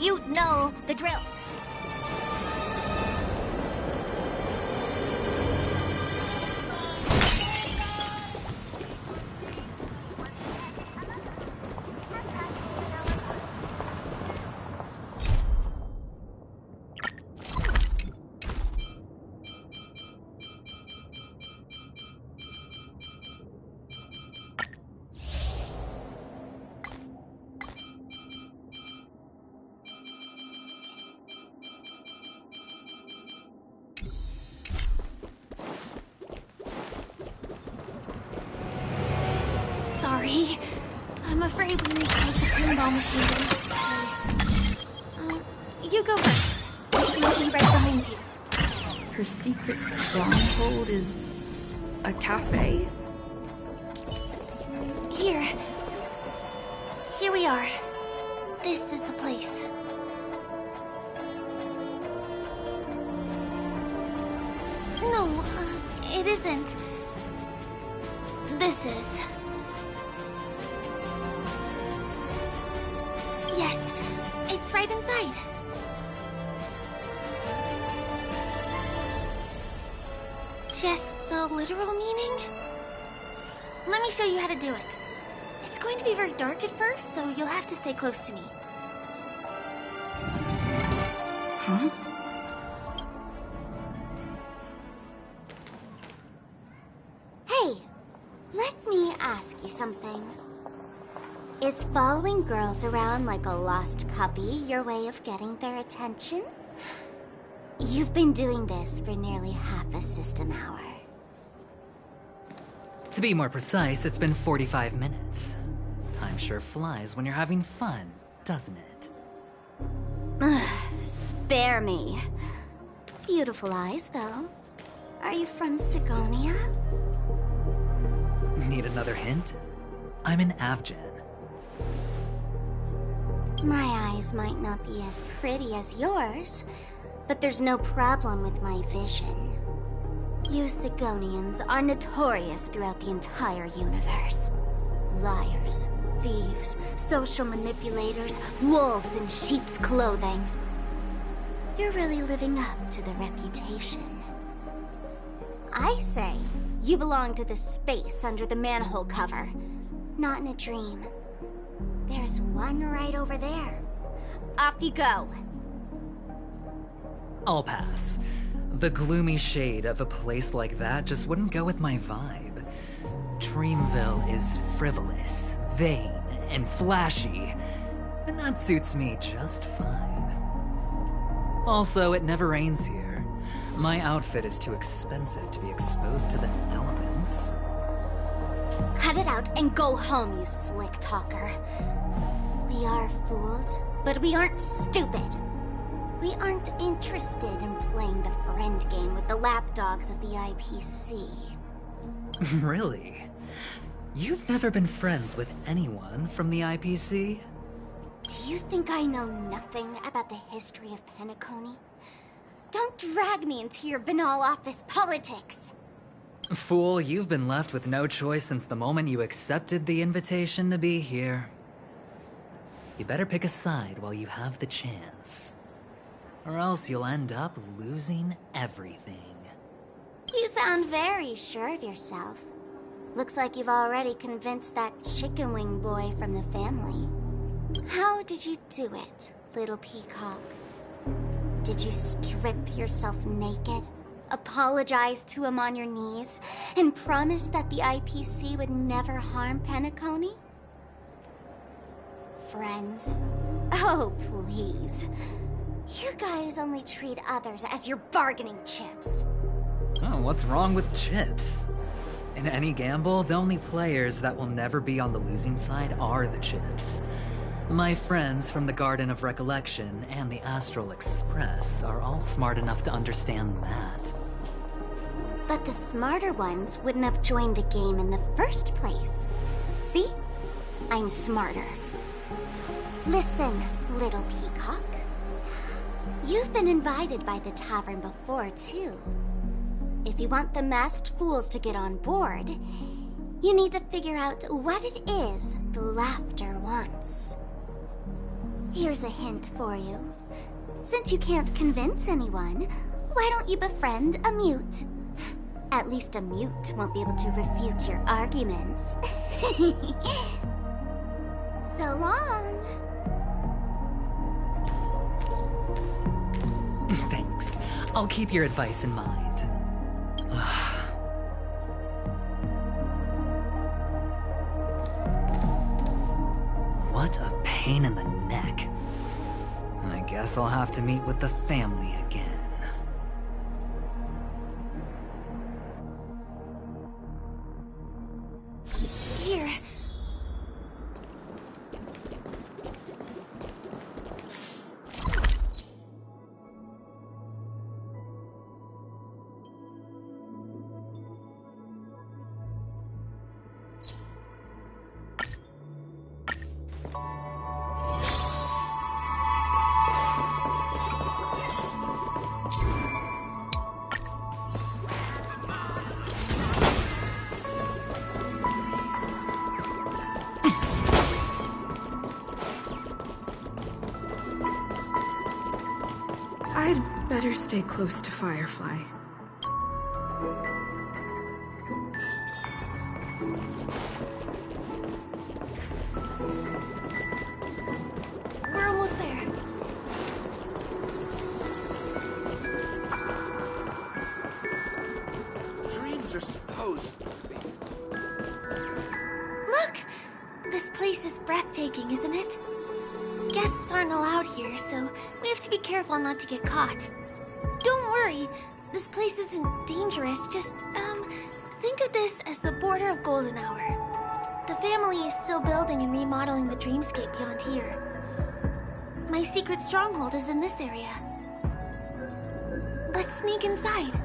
You know the drill. Sorry. I'm afraid we need to use the pinball machine in this place. You go first. I'll be right behind you. Her secret stronghold is a cafe? Here. Here we are. This is the place. No, it isn't. This is. Yes, it's right inside. Just the literal meaning? Let me show you how to do it. It's going to be very dark at first, so you'll have to stay close to me. Huh? Hey, let me ask you something. Is following girls around like a lost puppy your way of getting their attention? You've been doing this for nearly half a system hour. To be more precise, it's been 45 minutes. Time sure flies when you're having fun, doesn't it? Spare me. Beautiful eyes, though. Are you from Sigonia? Need another hint? I'm an Avgen. My eyes might not be as pretty as yours, but there's no problem with my vision. You Sigonians are notorious throughout the entire universe. Liars, thieves, social manipulators, wolves in sheep's clothing. You're really living up to the reputation. I say, you belong to the space under the manhole cover, not in a dream. There's one right over there. Off you go. I'll pass. The gloomy shade of a place like that just wouldn't go with my vibe. Dreamville is frivolous, vain, and flashy, and that suits me just fine. Also, it never rains here. My outfit is too expensive to be exposed to the elements. Cut it out and go home, you slick talker. We are fools, but we aren't stupid. We aren't interested in playing the friend game with the lapdogs of the IPC. Really? You've never been friends with anyone from the IPC? Do you think I know nothing about the history of Penacony? Don't drag me into your banal office politics! Fool, you've been left with no choice since the moment you accepted the invitation to be here. You better pick a side while you have the chance. Or else you'll end up losing everything. You sound very sure of yourself. Looks like you've already convinced that chicken wing boy from the family. How did you do it, little peacock? Did you strip yourself naked, apologize to him on your knees, and promise that the IPC would never harm Penacony? Friends? Oh, please. You guys only treat others as your bargaining chips. Oh, what's wrong with chips? In any gamble, the only players that will never be on the losing side are the chips. My friends from the Garden of Recollection and the Astral Express are all smart enough to understand that. But the smarter ones wouldn't have joined the game in the first place. See? I'm smarter. Listen, little peacock. You've been invited by the tavern before, too. If you want the masked fools to get on board, you need to figure out what it is the laughter wants. Here's a hint for you. Since you can't convince anyone, why don't you befriend a mute? At least a mute won't be able to refute your arguments. So long. Thanks. I'll keep your advice in mind. What a pain in the neck. I guess I'll have to meet with the family again. Here. I'd better stay close to Firefly. We're almost there. Dreams are supposed to be. Look! This place is breathtaking, isn't it? Guests aren't allowed here, so we have to be careful not to get caught. Don't worry, this place isn't dangerous, just, think of this as the border of Golden Hour. The family is still building and remodeling the dreamscape beyond here. My secret stronghold is in this area. Let's sneak inside.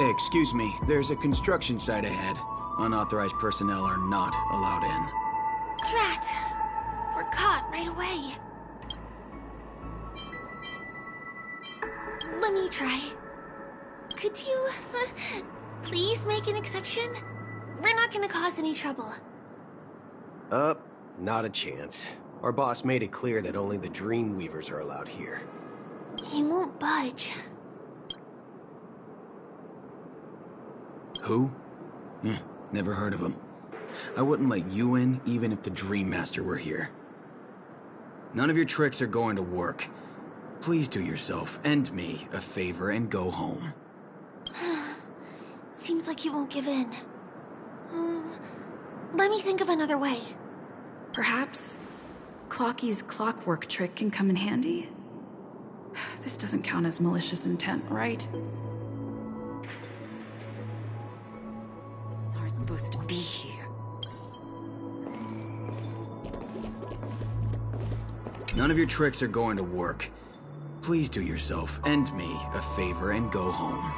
Excuse me, there's a construction site ahead. Unauthorized personnel are not allowed in. Drat! We're caught right away. Let me try. Could you, please make an exception? We're not gonna cause any trouble. Not a chance. Our boss made it clear that only the Dreamweavers are allowed here. He won't budge. Who? Never heard of him. I wouldn't let you in, even if the Dream Master were here. None of your tricks are going to work. Please do yourself and me a favor and go home. Seems like you won't give in. Let me think of another way. Perhaps Clocky's clockwork trick can come in handy? This doesn't count as malicious intent, right? Are supposed to be here. None of your tricks are going to work. Please do yourself and me a favor and go home.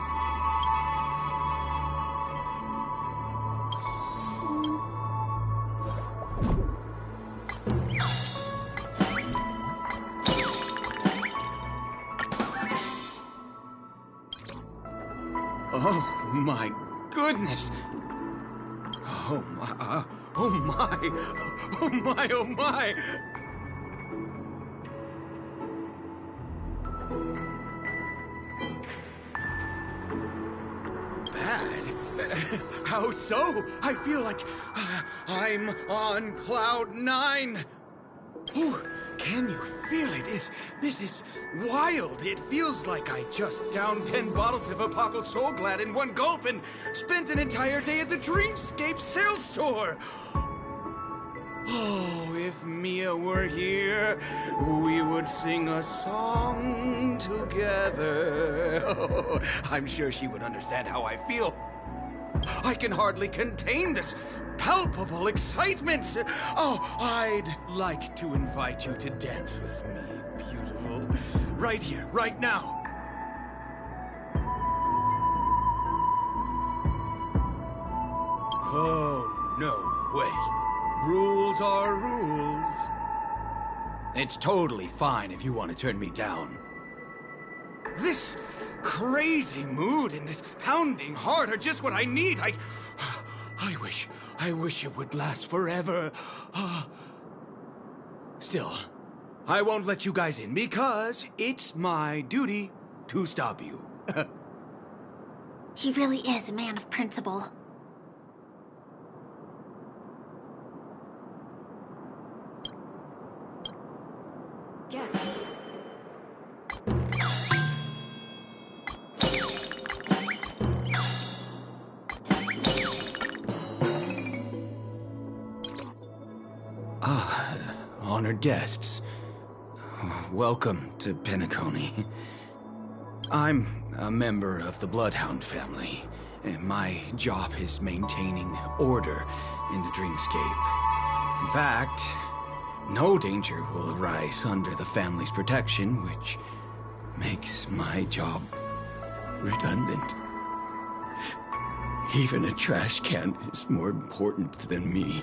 Oh my goodness! Oh my, oh my, oh my, oh my! Bad? How so? I feel like I'm on cloud 9. Ooh, can you feel it? This is wild. It feels like I just downed 10 bottles of Apocalypse Soul Glad in one gulp and spent an entire day at the Dreamscape sales store. Oh, if Mia were here, we would sing a song together. Oh, I'm sure she would understand how I feel. I can hardly contain this palpable excitement. Oh, I'd like to invite you to dance with me, beautiful. Right here, right now. Oh, no way. Rules are rules. It's totally fine if you want to turn me down. This crazy mood and this pounding heart are just what I need. I wish it would last forever. Still, I won't let you guys in because it's my duty to stop you. He really is a man of principle. Geth. Honored guests, welcome to Penacony. I'm a member of the Bloodhound family, and my job is maintaining order in the dreamscape. In fact, no danger will arise under the family's protection, which makes my job redundant. Even a trash can is more important than me.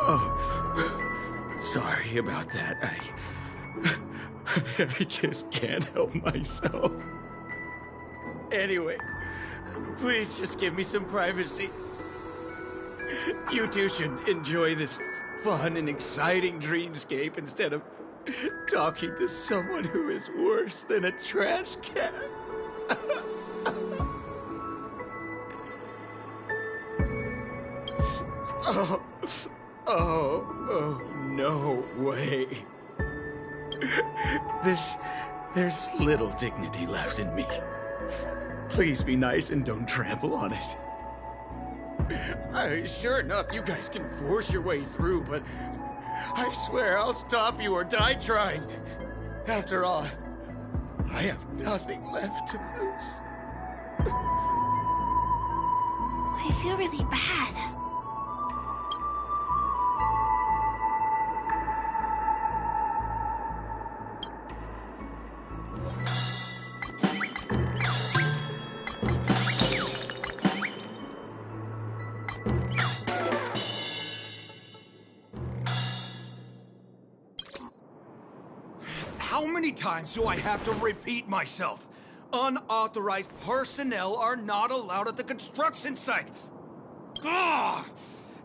Oh, sorry about that. I just can't help myself. Anyway, please just give me some privacy. You two should enjoy this fun and exciting dreamscape instead of talking to someone who is worse than a trash can. Oh, no way. There's little dignity left in me. Please be nice and don't trample on it. Sure enough, you guys can force your way through, but I swear I'll stop you or die trying. After all, I have nothing left to lose. I feel really bad. How many times do I have to repeat myself? Unauthorized personnel are not allowed at the construction site. Ugh!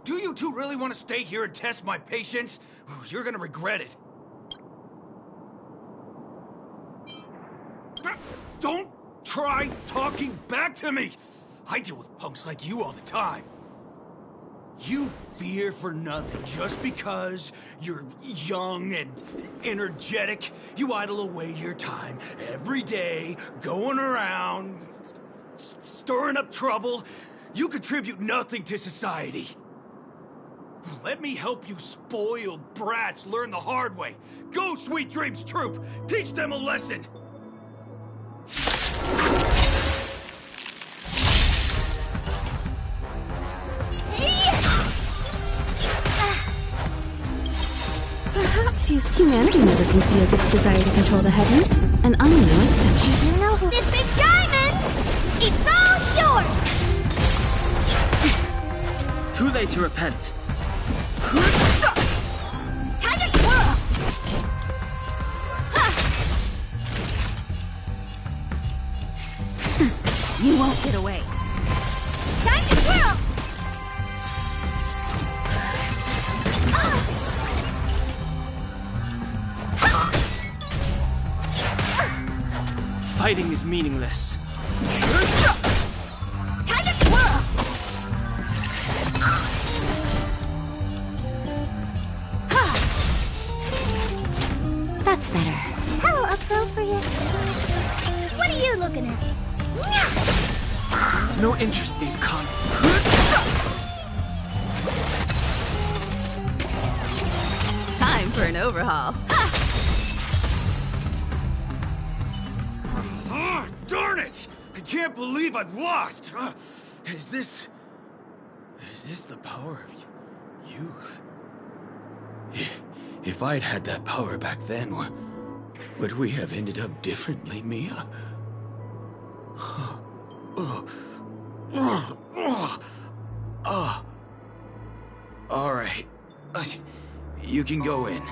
Do you two really want to stay here and test my patience? You're gonna regret it. Don't try talking back to me! I deal with punks like you all the time. You fear for nothing just because you're young and energetic. You idle away your time every day, going around, stirring up trouble. You contribute nothing to society. Let me help you spoiled brats learn the hard way. Go, Sweet Dreams Troop! Teach them a lesson! Perhaps use humanity never conceals its desire to control the heavens, and I'm no exception. You know who? The big diamond! It's all yours! Too late to repent. Time to twirl! You won't get away. Time to twirl! Fighting is meaningless. Time to twirl! That's better. How appropriate. What are you looking at? No interest in conflict. Time for an overhaul. Darn it! I can't believe I've lost! Is this the power of youth? If I'd had that power back then, would we have ended up differently, Mia? All right. You can go in.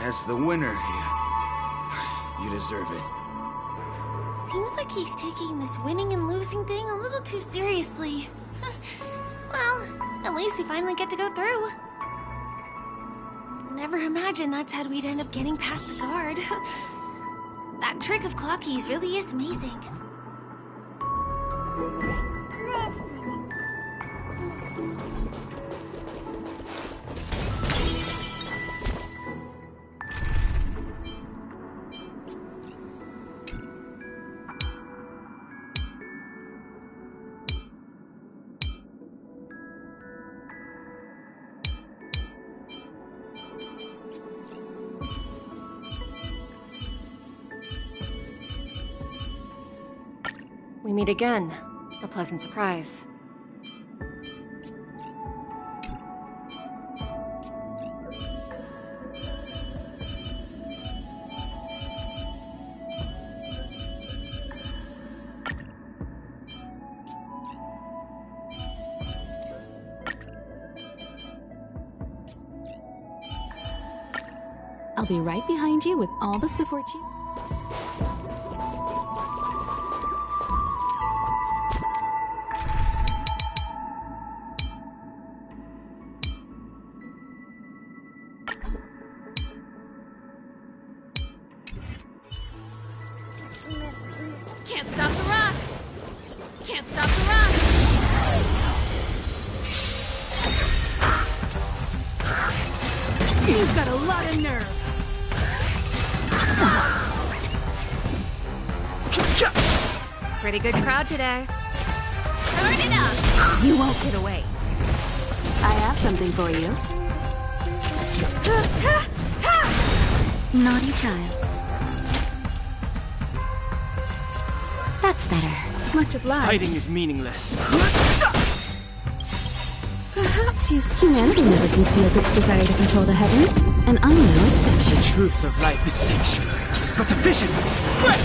as the winner here. You deserve it. Seems like he's taking this winning and losing thing a little too seriously. Well, at least we finally get to go through. Never imagined that's how we'd end up getting past the guard. That trick of Clocky's really is amazing. We meet again. A pleasant surprise. I'll be right behind you with all the support you... Can't stop the rock! Can't stop the rock! You've got a lot of nerve! Pretty good crowd today. Turn it up! You won't get away. I have something for you. Naughty child. That's better. Much obliged. Fighting is meaningless. Perhaps humanity never conceals its desire to control the heavens, and I'm no exception. The truth of life is sanctuary. It's but the vision. Break!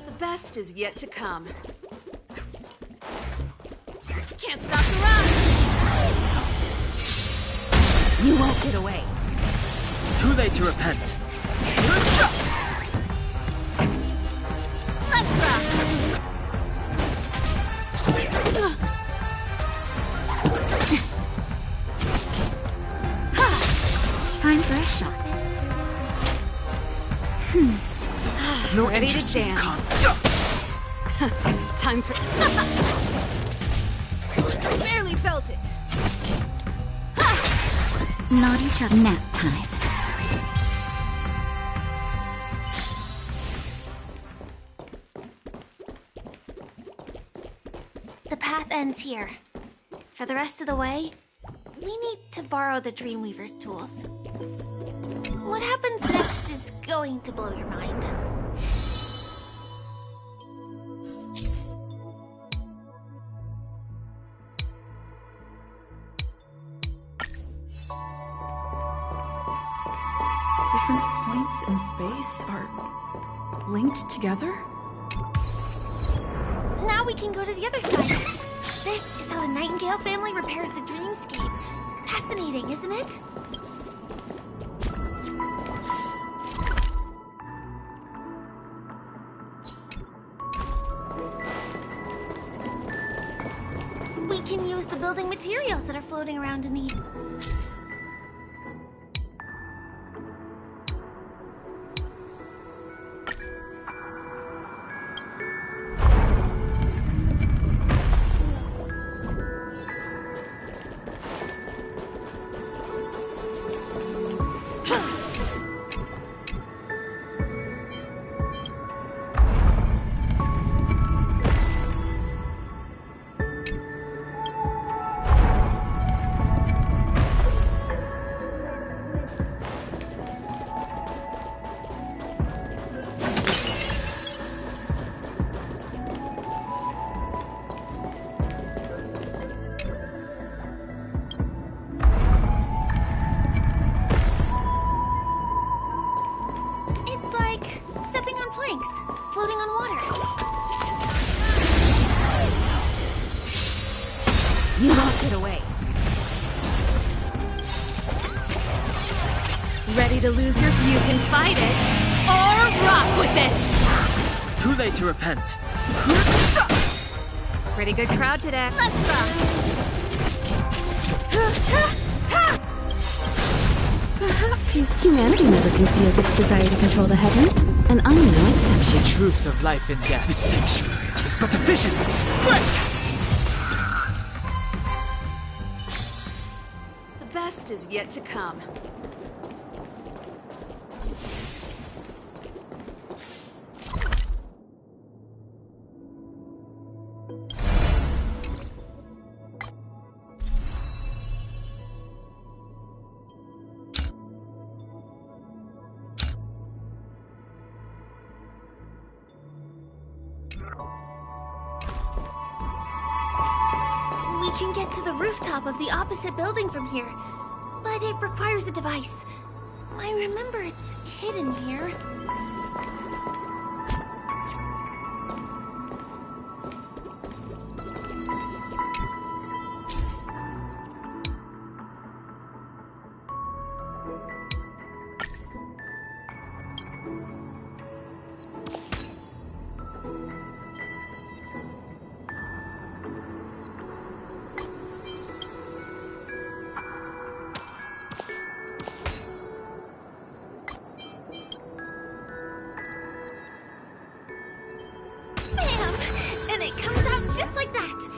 The best is yet to come. Can't stop the rock! You won't get away. Too late to repent. Let's rock! Time for a shot. No Ready to interest in jam. Time for... Barely felt it. Naughty child. Nap time. The path ends here. For the rest of the way, we need to borrow the Dreamweaver's tools. What happens next is going to blow your mind. Different points in space are linked together? Now we can go to the other side. This is how the Nightingale family repairs the dreamscape. Fascinating, isn't it? We can use the building materials that are floating around in the... You won't get away. Ready to lose your... You can fight it, or rock with it! Too late to repent. Pretty good crowd today. Let's rock! Perhaps humanity never conceals its desire to control the heavens, and I'm no exception. The truth of life and death. The sanctuary is but a vision. Break! The best is yet to come. We can get to the rooftop of the opposite building from here, but it requires a device. I remember it's hidden here. Bam! And it comes out just like that.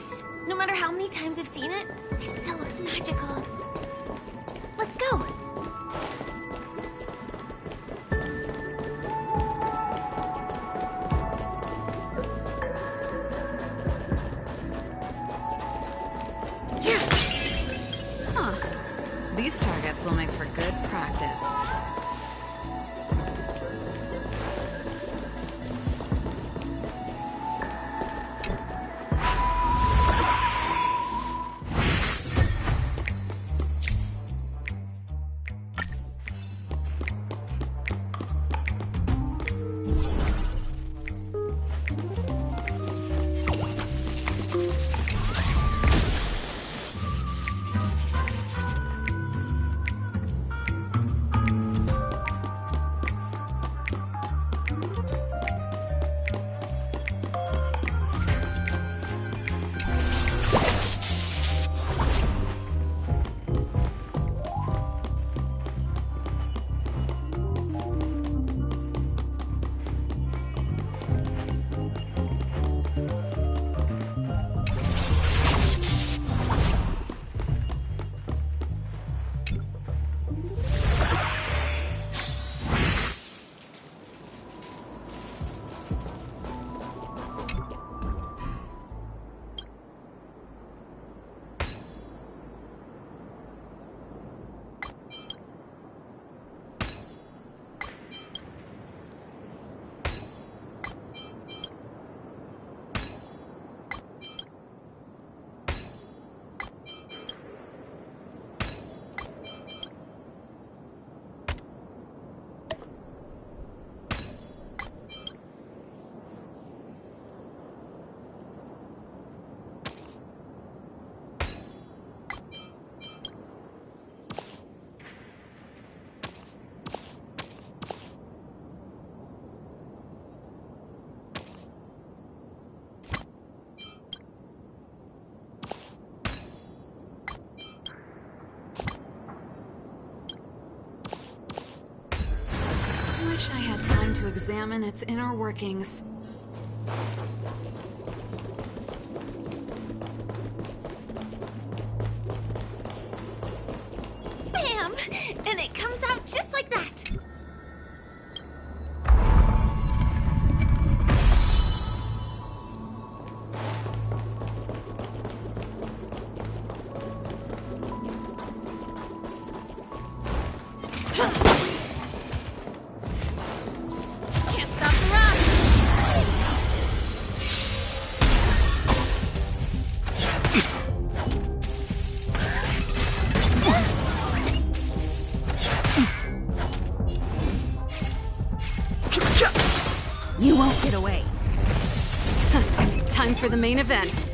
No matter how many times I've seen it, it still looks magical. Let's go. Huh. These targets will make for good practice. Wish I had time to examine its inner workings. Bam! And it comes out just like that. Can't stop the rock! time for the main event.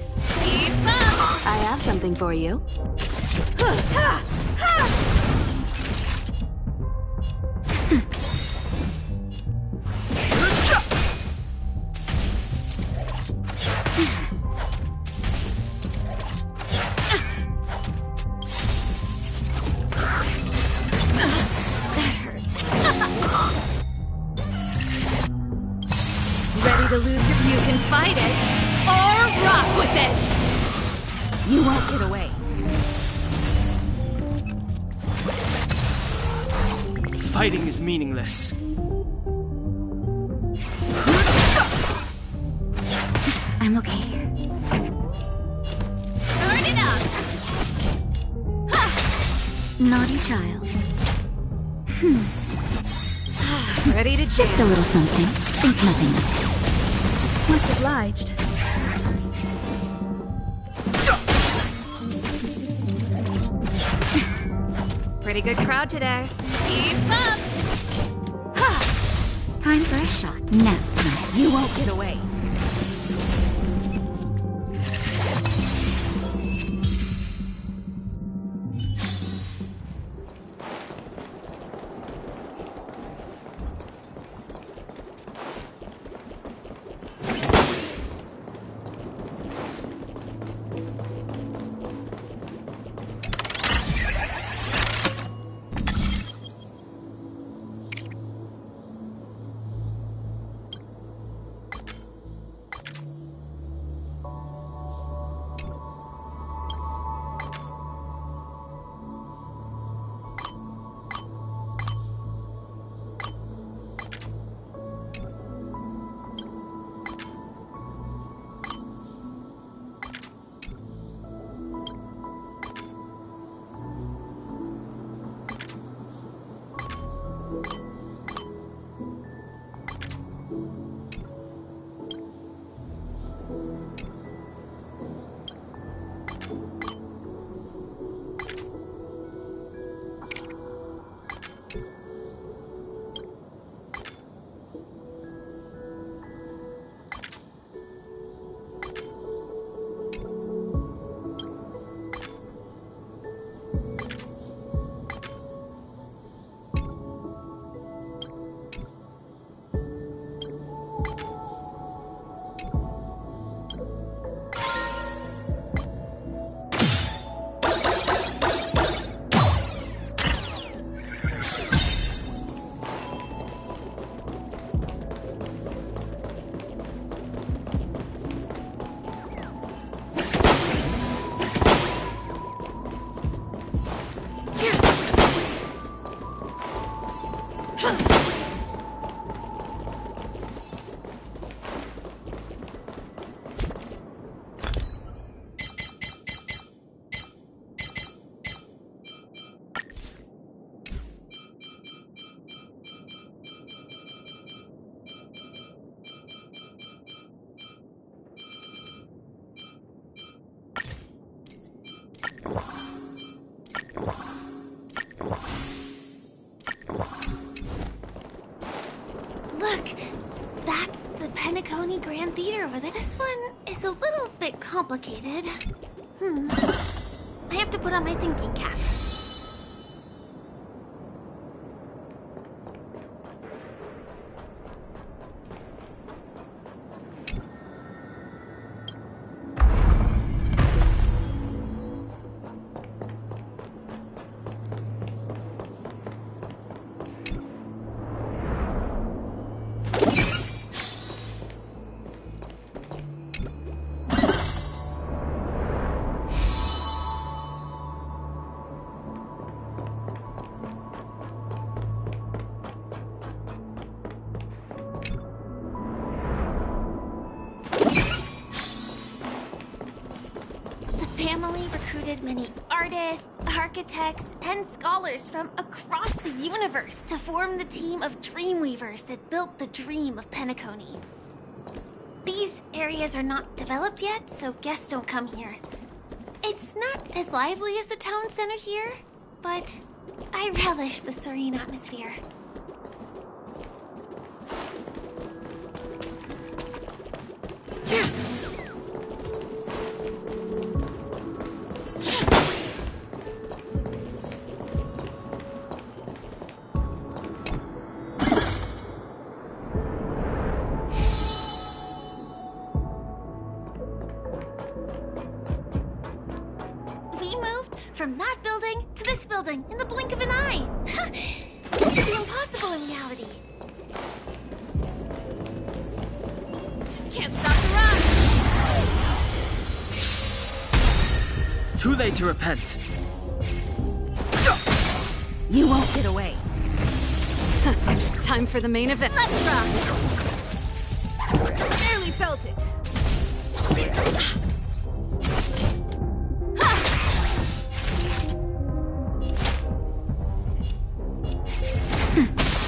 Keep up! I have something for you. Ready to lose your... You can fight it, or rock with it! You won't get away. Fighting is meaningless. I'm okay. Turn it up! Naughty child. Ready to Just a little something. Think nothing of it. Much obliged. Pretty good crowd today. Keep up! Time for a shot. Now, You won't get away. Look, that's the Penacony Grand Theater over there. This one is a little bit complicated. I have to put on my thinking cap. Family recruited many artists, architects, and scholars from across the universe to form the team of Dreamweavers that built the dream of Penacony. These areas are not developed yet, so guests don't come here. It's not as lively as the town center here, but I relish the serene atmosphere. from that building to this building in the blink of an eye. This would be impossible in reality. Can't stop the run! Too late to repent. You won't get away. Time for the main event. Let's rock! Barely felt it.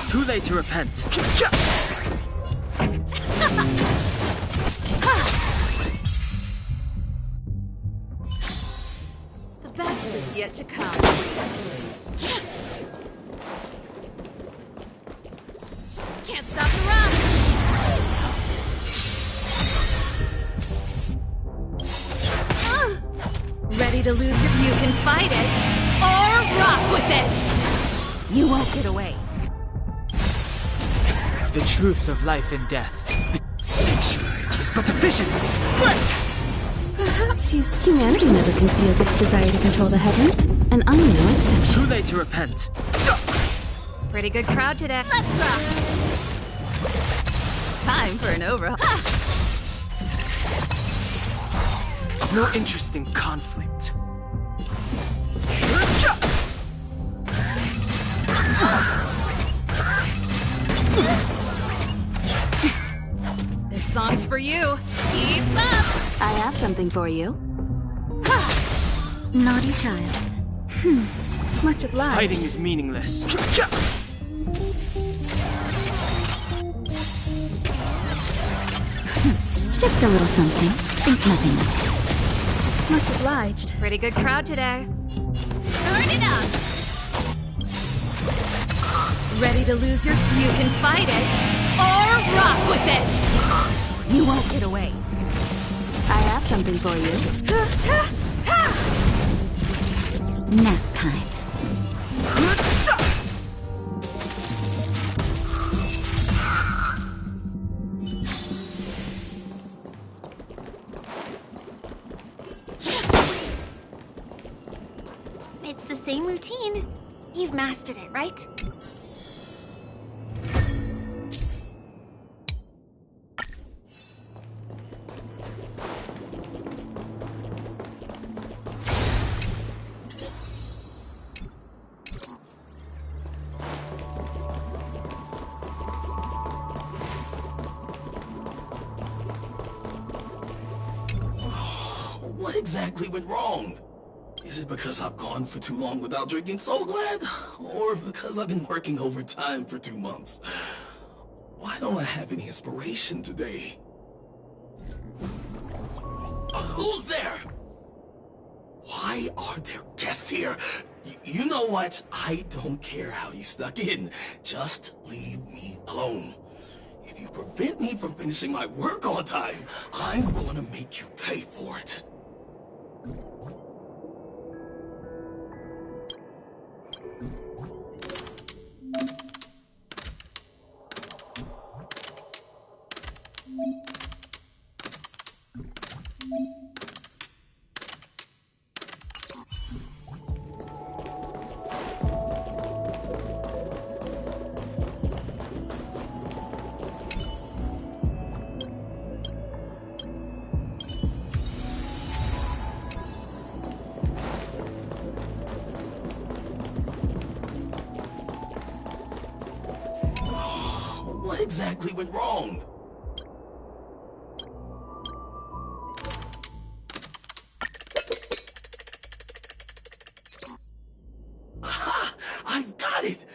Too late to repent. The best is yet to come. Can't stop the run! Ready to lose your... You can fight it, or rock with it! You won't get away. The truth of life and death. The sanctuary is but a vision. Break! Perhaps humanity never conceals its desire to control the heavens, and I'm no exception. Too late to repent. Pretty good crowd today. Let's rock! Time for an overhaul. No interest in conflict. This song's for you. Keep up! I have something for you. Naughty child. Much obliged. Fighting is meaningless. Just a little something. Think nothing of it. Much obliged. Pretty good crowd today. Turn it up! Ready to lose your... You can fight it, or rock with it! You won't get away. I have something for you. Nap time. It's the same routine. You've mastered it, right? What exactly went wrong? Is it because I've gone for too long without drinking Soul Glad? Or because I've been working overtime for 2 months? Why don't I have any inspiration today? Who's there? Why are there guests here? You know what? I don't care how you snuck in. Just leave me alone. If you prevent me from finishing my work on time, I'm gonna make you pay for it. What exactly went wrong? Aha! I've got it!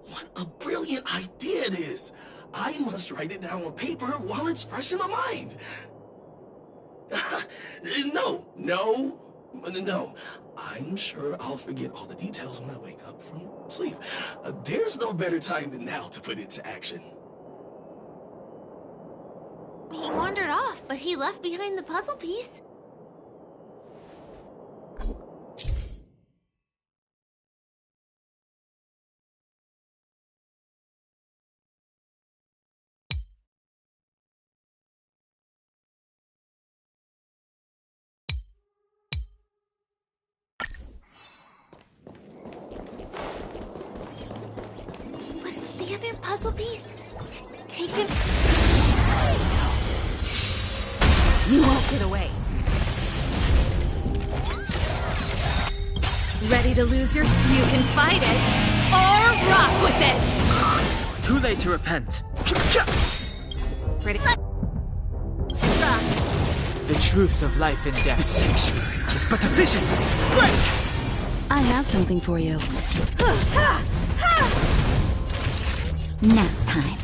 What a brilliant idea it is! I must write it down on paper while it's fresh in my mind. No. I'm sure I'll forget all the details when I wake up from sleep. There's no better time than now to put it to action. He wandered off, but he left behind the puzzle piece. puzzle piece taken. You won't get away. Ready to lose your... You can fight it, or rock with it! Too late to repent. Ready? The truth of life and death. The sanctuary is but a vision. Break! I have something for you. Nap time.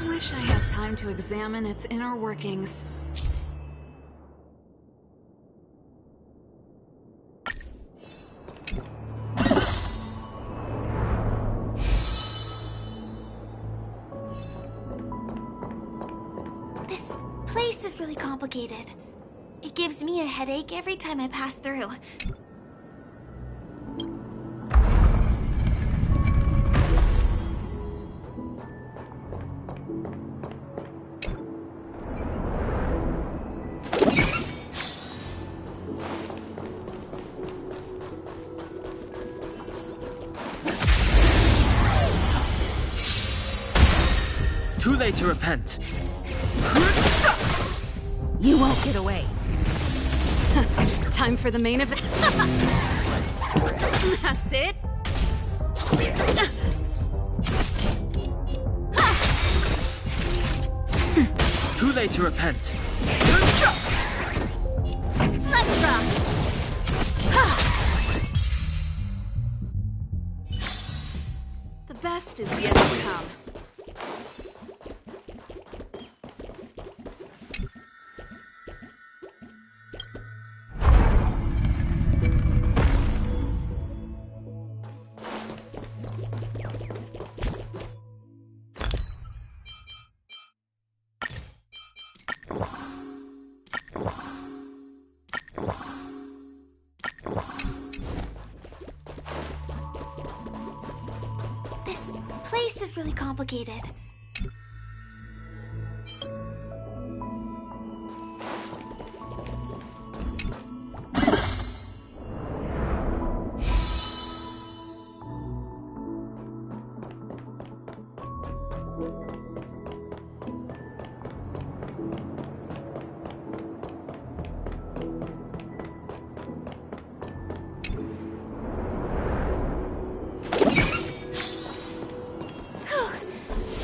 Wish I had time to examine its inner workings. This place is really complicated. It gives me a headache every time I pass through. Too late to repent. You won't get away. Time for the main event. That's it. Too late to repent. Let's rock. The best is yet to come. This place is really complicated.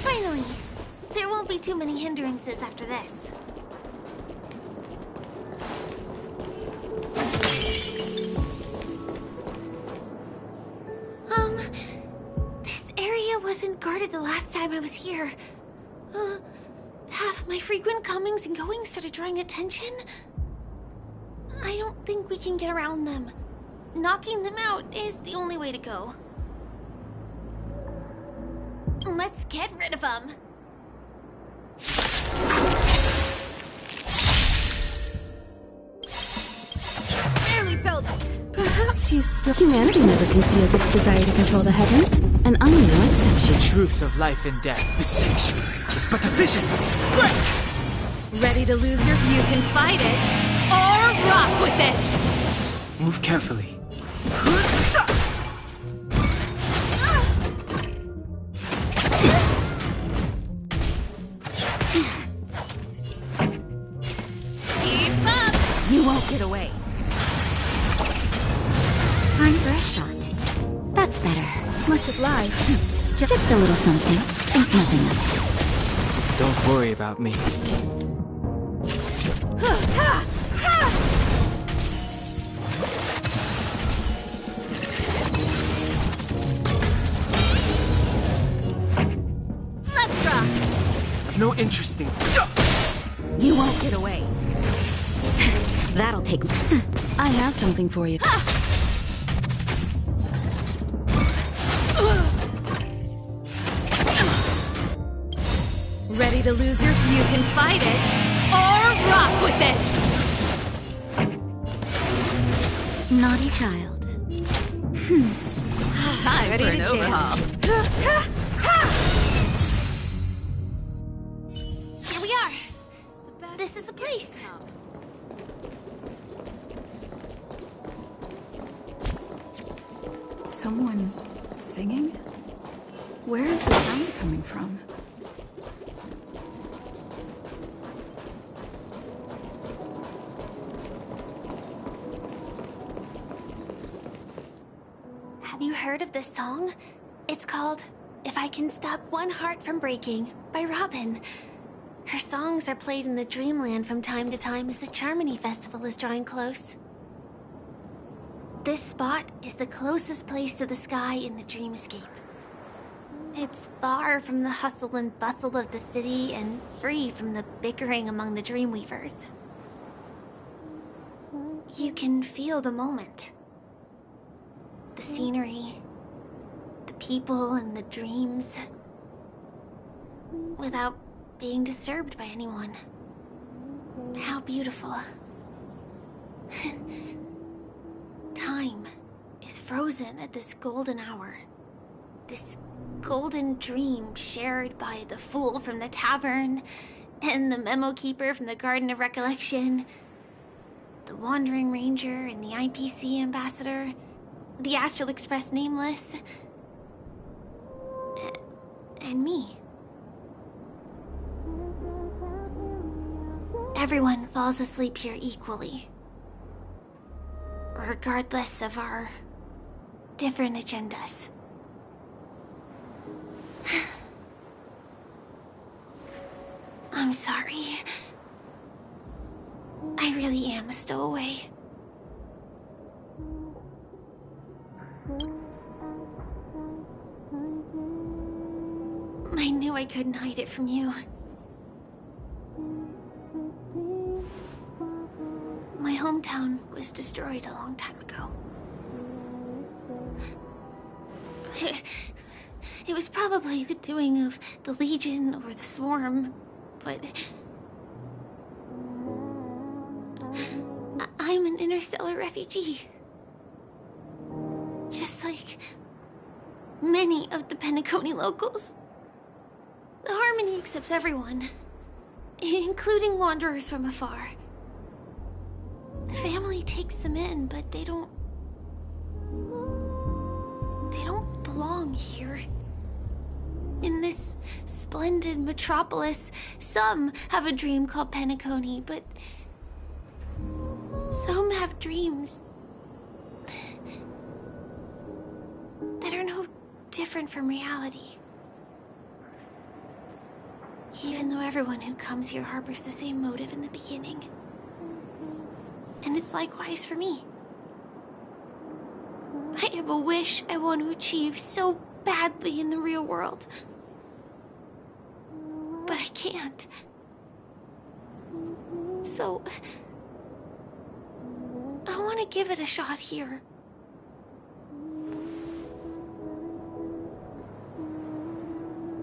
Finally! There won't be too many hindrances after this. This area wasn't guarded the last time I was here. Have my frequent comings and goings started drawing attention? I don't think we can get around them. Knocking them out is the only way to go. Let's get rid of them. Barely felt it. Perhaps you still... Humanity never conceals its desire to control the heavens, and I'm no exception. The truth of life and death. The sanctuary is but a vision. Break! Ready to lose your... You can fight it, or rock with it! Move carefully. Keep up! You won't get away. Time for a shot. That's better. Much obliged. Just a little something. Think nothing of it. Don't worry about me. Let's rock! I've no interest in... You won't get away. That'll take... I have something for you. Ready to lose yours? You can fight it, or rock with it! Naughty child. Time Ready for to an jam. overhaul. Here we are. This is the place. Someone's singing? Where is the sound coming from? Have you heard of this song? It's called If I Can Stop One Heart from Breaking by Robin. Her songs are played in the Dreamland from time to time as the Charmony Festival is drawing close. This spot is the closest place to the sky in the dreamscape. It's far from the hustle and bustle of the city and free from the bickering among the Dreamweavers. You can feel the moment. The scenery, the people and the dreams, without being disturbed by anyone. How beautiful. Time is frozen at this golden hour. This golden dream shared by the fool from the tavern, and the memo keeper from the Garden of Recollection, the Wandering Ranger and the IPC ambassador, the Astral Express Nameless, and me. Everyone falls asleep here equally, regardless of our different agendas. I'm sorry. I really am a stowaway. I knew I couldn't hide it from you. My hometown was destroyed a long time ago. It was probably the doing of the Legion or the Swarm, but I'm an interstellar refugee. Just like many of the Penacony locals. The Harmony accepts everyone, including wanderers from afar. The family takes them in, but they don't belong here. In this splendid metropolis, some have a dream called Penacony, but some have dreams that are no different from reality. Even though everyone who comes here harbors the same motive in the beginning. And it's likewise for me. I have a wish I want to achieve so badly in the real world. But I can't. So I want to give it a shot here.